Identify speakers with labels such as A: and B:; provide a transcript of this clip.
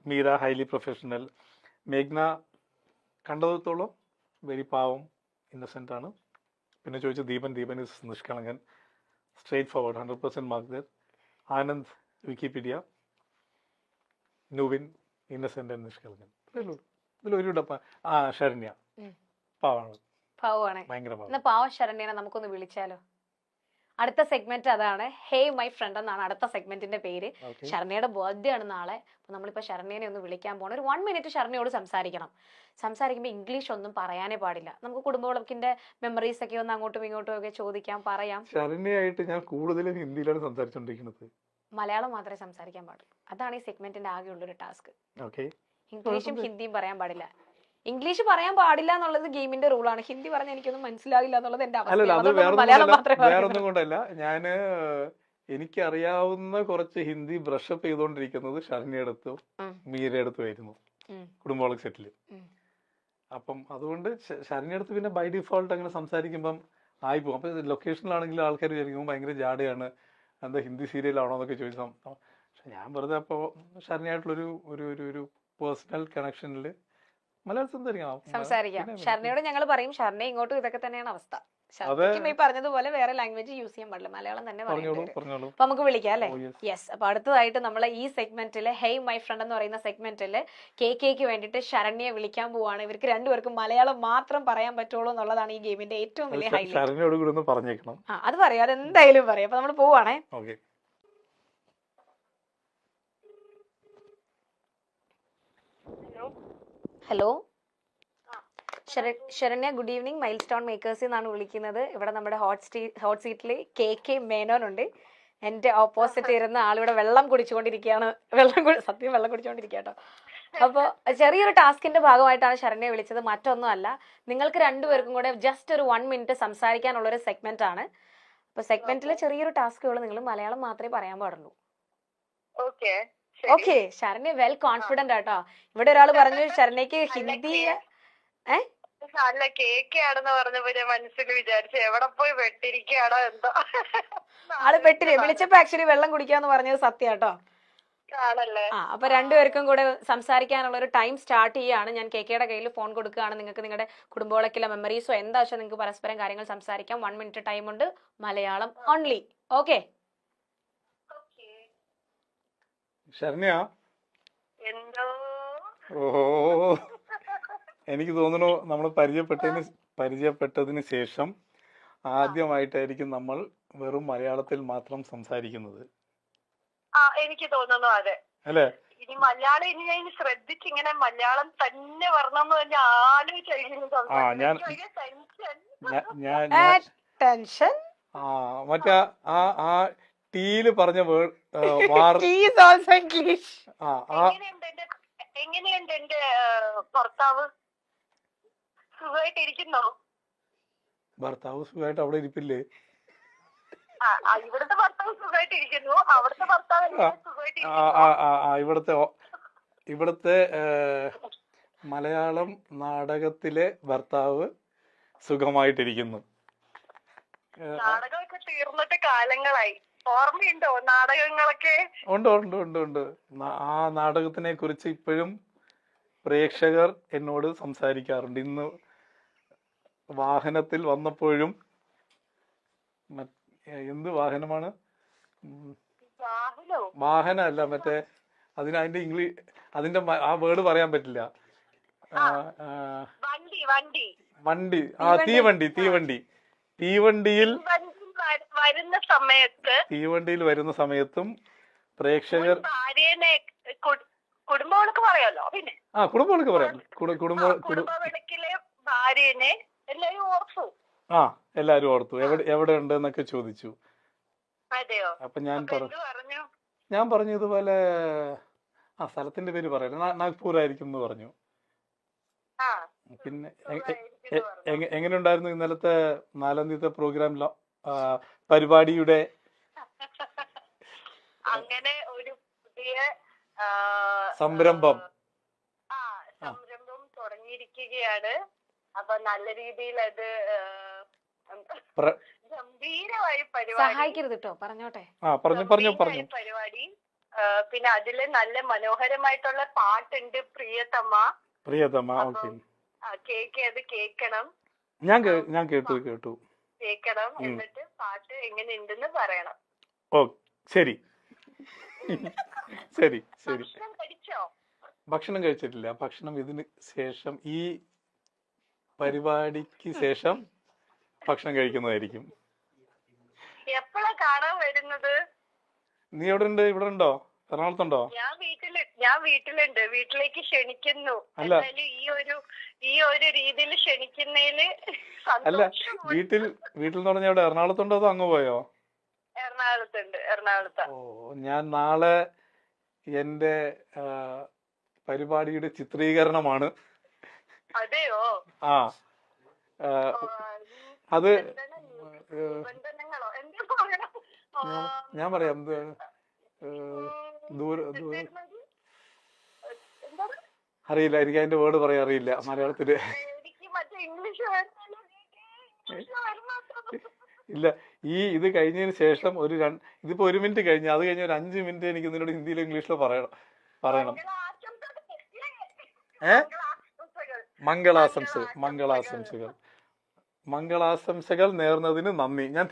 A: Meera highly professional. മേഘ്ന കണ്ടത്തോളം very പാവം, ഇന്നസെൻ്റ് ആണ്. പിന്നെ ചോദിച്ചു ദീപൻ ഇസ് നിഷ്കളങ്കൻ, സ്ട്രേറ്റ് ഫോർവേഡ്, 100% മാർക്ക് ദർ. ആനന്ദ് വിക്കിപീഡിയ, നുവിൻ ഇന്നസെൻ്റ് ആൻഡ് നിഷ്കളങ്കൻ. ഇതിലൊരു ഡപ്പ. ശരണ്യ പാവാണ്, ഭയങ്കര പാവം.
B: പാവം ശരണ്യനെ നമുക്കൊന്ന് വിളിച്ചാലോ? അടുത്ത സെഗ്മെന്റ് അതാണ്. ഹേയ് മൈ ഫ്രണ്ട് എന്നാണ് അടുത്ത സെഗ്മെന്റിന്റെ പേര്. ശരണ്യയുടെ ബർത്ത്ഡേ ആണ് നാളെ. അപ്പൊ നമ്മളിപ്പോ ശരണ്യനെ ഒന്ന് വിളിക്കാൻ പോകണം. ഒരു 1 മിനിറ്റ് ശരണ്യയോട് സംസാരിക്കുമ്പോൾ ഇംഗ്ലീഷ് ഒന്നും പറയാനേ പാടില്ല. നമുക്ക് കുടുംബവിളക്കിന്റെ മെമ്മറീസ് ഒക്കെ ഒന്ന് അങ്ങോട്ടും ഇങ്ങോട്ടും ഒക്കെ ചോദിക്കാം, പറയാം.
A: ശരണ്യായിട്ട് ഞാൻ കൂടുതലും ഹിന്ദിയിലാണ് സംസാരിച്ചോണ്ടിരിക്കുന്നത്.
B: മലയാളം മാത്രമേ സംസാരിക്കാൻ പാടുള്ളൂ. അതാണ് ഈ സെഗ്മെന്റിന്റെ ആകെയുള്ളൊരു ടാസ്ക്. ഇംഗ്ലീഷും ഹിന്ദിയും പറയാൻ പാടില്ല. ഇംഗ്ലീഷ് പറയാൻ പാടില്ല എന്നുള്ളത് ഗെയിമിന്റെ റൂളാണ്. ഹിന്ദി പറഞ്ഞാൽ എനിക്കൊന്നും മനസ്സിലാകില്ല എന്നുള്ളത് എന്റെ അവസ്ഥ.
A: വേറൊന്നും കൊണ്ടല്ല, ഞാന് എനിക്കറിയാവുന്ന കുറച്ച് ഹിന്ദി ബ്രഷപ്പ് ചെയ്തോണ്ടിരിക്കുന്നത് ശരണ്യടുത്തും മീരടുത്തുമായിരുന്നു കുടുംബോളക് സെറ്റില്. അപ്പം അതുകൊണ്ട് ശരണ്യടുത്ത് പിന്നെ ബൈ ഡിഫോൾട്ട് അങ്ങനെ സംസാരിക്കുമ്പം ആയിപ്പോകും. അപ്പൊ ലൊക്കേഷനിലാണെങ്കിലും ആൾക്കാർ വിചാരിക്കുമ്പോൾ ഭയങ്കര ജാടയാണ്, എന്താ ഹിന്ദി സീരിയലാണോ എന്നൊക്കെ ചോദിച്ചാൽ. പക്ഷെ ഞാൻ വെറുതെ അപ്പോൾ ശരണ്യായിട്ടുള്ളൊരു ഒരു പേഴ്സണൽ കണക്ഷനിൽ മലയാളം
B: സംസാരിക്കാം. ശരണ്യയോട് ഞങ്ങൾ പറയും, ശരണ്യ ഇങ്ങോട്ടും ഇതൊക്കെ തന്നെയാണ് അവസ്ഥ. ശരണ്യക്ക് ഈ പറഞ്ഞതുപോലെ വേറെ ലാംഗ്വേജ് യൂസ് ചെയ്യാൻ പാടില്ല, മലയാളം തന്നെ പറയണം. അപ്പൊ നമുക്ക് വിളിക്കാം അല്ലേ? യെസ്. അപ്പൊ അടുത്തതായിട്ട് നമ്മളെ ഈ സെഗ്മെന്റില് ഹേയ് മൈ ഫ്രണ്ട് എന്ന് പറയുന്ന സെഗ്മെന്റില് KKക്ക് വേണ്ടിയിട്ട് ശരണ്യെ വിളിക്കാൻ പോവാണ്. ഇവർക്ക് രണ്ടുപേർക്കും മലയാളം മാത്രം പറയാൻ പറ്റുള്ളൂ എന്നുള്ളതാണ് ഈ ഗെയിമിന്റെ ഏറ്റവും വലിയ ഹൈലൈറ്റ്. അത് പറയാം, അതെന്തായാലും പറയാം. അപ്പൊ നമ്മൾ പോവാണേ. Hello Saranya, good evening. Milestone മേക്കേഴ്സിൽ നിന്നാണ് വിളിക്കുന്നത്. ഇവിടെ നമ്മുടെ ഹോട്ട് സീറ്റിൽ KK മേനോൻ ഉണ്ട്. എന്റെ ഓപ്പോസിറ്റ് ഇരുന്ന ആളിവിടെ വെള്ളം കുടിച്ചുകൊണ്ടിരിക്കുകയാണ്. സത്യം വെള്ളം കുടിച്ചുകൊണ്ടിരിക്കുക കേട്ടോ. അപ്പോൾ ചെറിയൊരു ടാസ്കിന്റെ ഭാഗമായിട്ടാണ് ശരണ്യെ വിളിച്ചത്, മറ്റൊന്നും അല്ല. നിങ്ങൾക്ക് രണ്ടുപേർക്കും കൂടെ ജസ്റ്റ് ഒരു 1 മിനിറ്റ് സംസാരിക്കാനുള്ള ഒരു സെഗ്മെന്റ് ആണ്. അപ്പൊ സെഗ്മെന്റിലെ ചെറിയൊരു ടാസ്കുകൾ നിങ്ങൾ മലയാളം മാത്രമേ പറയാൻ പാടുള്ളൂ. ഓക്കെ. ശരണ്യ വെൽ കോൺഫിഡന്റ് ആട്ടോ. ഇവിടെ ഒരാൾ പറഞ്ഞു ശരണ്യക്ക് ഹിന്ദി
C: അല്ല കേക്കാണെന്ന് പറഞ്ഞപ്പോ ഞാൻ മനസ്സിൽ വിചാരിച്ചു എവിടെ പോയി വെട്ടിരിക്കുകയാണോ എന്തോ.
B: ആള് പെട്ടില്ലേ? വിളിച്ചപ്പോ ആക്ച്വലി വെള്ളം കുടിക്കാന്ന് പറഞ്ഞത് സത്യാട്ടോ. അപ്പൊ രണ്ടുപേർക്കും കൂടെ സംസാരിക്കാനുള്ള ഒരു ടൈം സ്റ്റാർട്ട് ചെയ്യാണ്. ഞാൻ KKയുടെ കയ്യിൽ ഫോൺ കൊടുക്കുകയാണ്. നിങ്ങൾക്ക് നിങ്ങളുടെ കുടുംബവിളക്കിലെ മെമ്മറീസോ എന്താ വെച്ചാൽ നിങ്ങൾക്ക് പരസ്പരം കാര്യങ്ങൾ സംസാരിക്കാം. 1 മിനിറ്റ് ടൈം ഉണ്ട്, മലയാളം ഓൺലി. ഓക്കെ
A: ശരണ്യ?
C: എന്തോ?
A: ഓഹോ, എനിക്ക് തോന്നുന്നു നമ്മൾ പരിചയപ്പെട്ടതിന് ശേഷം ആദ്യമായിട്ടായിരിക്കും നമ്മൾ വെറും മലയാളത്തിൽ മാത്രം സംസാരിക്കുന്നത്.
C: എനിക്ക് തോന്നുന്നു അതെ അല്ലേ. ഇനി മലയാളം ഇനി ഞാൻ ശ്രദ്ധിച്ച് ഇങ്ങനെ മലയാളം തന്നെ വരണമെന്ന് തന്നെ
B: ടെൻഷൻ.
A: മറ്റേ ആ ടീല് പറഞ്ഞ
C: എങ്ങനെയുണ്ട് എന്റെ ഭർത്താവ്? സുഖമായിട്ടിരിക്കുന്നോ?
A: ഭർത്താവ് സുഖമായിട്ട് അവിടെ ഇരിപ്പില്ലേ?
C: ഇവിടുത്തെ ഭർത്താവ് സുഖമായിട്ടിരിക്കുന്നു. അവിടുത്തെ ഭർത്താവ്
A: ഇവിടുത്തെ മലയാളം നാടകത്തിലെ ഭർത്താവ് സുഖമായിട്ടിരിക്കുന്നു.
C: നാടകമൊക്കെ തീർന്നിട്ട് കാലങ്ങളായി. ഓർമ്മയുണ്ടോ നാടകങ്ങളൊക്കെ?
A: ഉണ്ട്. ആ നാടകത്തിനെ കുറിച്ച് ഇപ്പോഴും പ്രേക്ഷകർ എന്നോട് സംസാരിക്കാറുണ്ട്. ഇന്ന് വാഹനത്തിൽ വന്നപ്പോഴും എന്ത് വാഹനമാണ്? വാഹനമല്ല, മറ്റേ അതിന്റെ ഇംഗ്ലീഷ്, അതിന്റെ ആ വേർഡ് പറയാൻ പറ്റില്ല. വണ്ടി. തീവണ്ടിയിൽ വരുന്ന സമയത്തും പ്രേക്ഷകർ
C: കുടുംബവിളക്ക് പറയാലോ. പിന്നെ
A: കുടുംബവിളക്ക് പറയാം.
C: കുടുംബവിളക്കിലെ ഭാര്യനെ എല്ലാരും ഓർത്തു.
A: എല്ലാരും ഓർത്തു. എവിടെ ഉണ്ട് എന്നൊക്കെ ചോദിച്ചു. അപ്പൊ ഞാൻ പറഞ്ഞു ഇതുപോലെ സ്ഥലത്തിന്റെ പേര് പറയല, നാഗ്പൂർ ആയിരിക്കും എന്ന് പറഞ്ഞു. പിന്നെ എങ്ങനെ ഉണ്ടായിരുന്നു ഇന്നലത്തെ 4-ാം തീയതി പ്രോഗ്രാമിലോ പരിപാടിയുടെ?
C: അങ്ങനെ ഒരു പുതിയ
A: സംരംഭം
C: തുടങ്ങിയിരിക്കുകയാണ്. അപ്പൊ നല്ല രീതിയിൽ അത് ഗംഭീരമായി പരിപാടി
B: സഹായിക്കരുത് കേട്ടോ. പറഞ്ഞോട്ടെ.
A: പരിപാടി
C: പിന്നെ അതില് നല്ല മനോഹരമായിട്ടുള്ള പാട്ടുണ്ട് പ്രിയതമ.
A: ഓക്കെ.
C: കേക്ക് അത് കേക്കണം.
A: ഞാൻ കേട്ടു.
C: കേക്കണം, എന്നിട്ട് പാട്ട് എങ്ങനെയുണ്ടെന്ന് പറയണം.
A: ഓ ശരി. ശരി.
C: ഭക്ഷണം കഴിച്ചോ?
A: ഭക്ഷണം കഴിച്ചിട്ടില്ല. ഭക്ഷണം ഇതിന് ശേഷം, ഈ പരിപാടിക്ക് ശേഷം ഭക്ഷണം കഴിക്കുന്നതായിരിക്കും.
C: എപ്പോഴാ കാണാൻ വരുന്നത്?
A: നീ എവിടെ ഉണ്ട്? ഇവിടെ ഉണ്ടോ? എറണാകുളത്തുണ്ടോ?
C: ഞാൻ വീട്ടിലുണ്ട്. വീട്ടിലേക്ക് ക്ഷണിക്കുന്നു. എന്തായാലും ഈ ഒരു രീതിയിൽ ക്ഷണിക്കുന്നതില്
A: അല്ല, വീട്ടിൽ എന്ന് പറഞ്ഞാൽ എവിടെ? എറണാകുളത്തുണ്ടോ അതോ അങ്ങ് പോയോ?
C: എറണാകുളത്താ.
A: ഓ, ഞാൻ നാളെ എന്റെ പരിപാടിയുടെ ചിത്രീകരണമാണ്.
C: അതെയോ?
A: ആ, അത്
C: ബന്ധനങ്ങളോ എന്താ പറയണം?
A: ഞാൻ പറയാം. അറിയില്ല, എനിക്ക് അതിന്റെ വേർഡ് പറയാൻ അറിയില്ല മലയാളത്തില്.
C: എനിക്ക് മറ്റേ ഇംഗ്ലീഷ്
A: ഇല്ല, ഇത് കഴിഞ്ഞതിന് ശേഷം ഇതിപ്പോ 1 മിനിറ്റ് കഴിഞ്ഞു. അത് കഴിഞ്ഞ ഒരു 5 മിനിറ്റ് എനിക്ക് നിന്നോട് ഹിന്ദിയിലോ ഇംഗ്ലീഷിലോ പറയണം. മംഗളാശംസകൾ നേർന്നതിന് നന്ദി. ഞാൻ